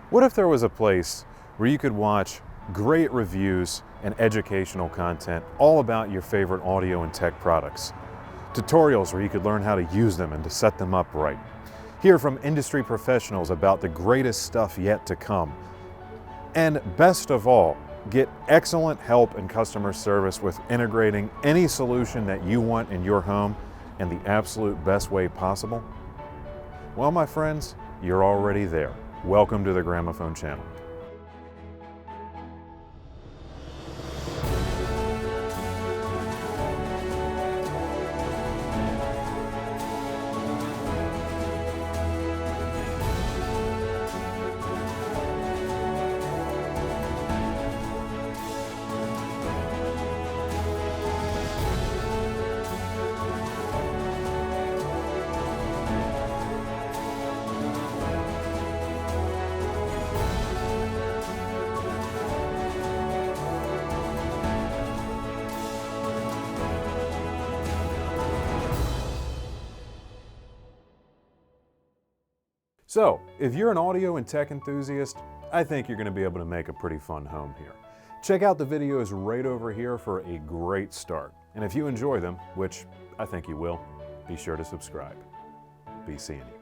What if there was a place where you could watch great reviews and educational content all about your favorite audio and tech products? Tutorials where you could learn how to use them and to set them up right. Hear from industry professionals about the greatest stuff yet to come. And best of all, get excellent help and customer service with integrating any solution that you want in your home in the absolute best way possible. Well, my friends, you're already there. Welcome to the Gramophone channel. So, if you're an audio and tech enthusiast, I think you're going to be able to make a pretty fun home here. Check out the videos right over here for a great start. And if you enjoy them, which I think you will, be sure to subscribe. Be seeing you.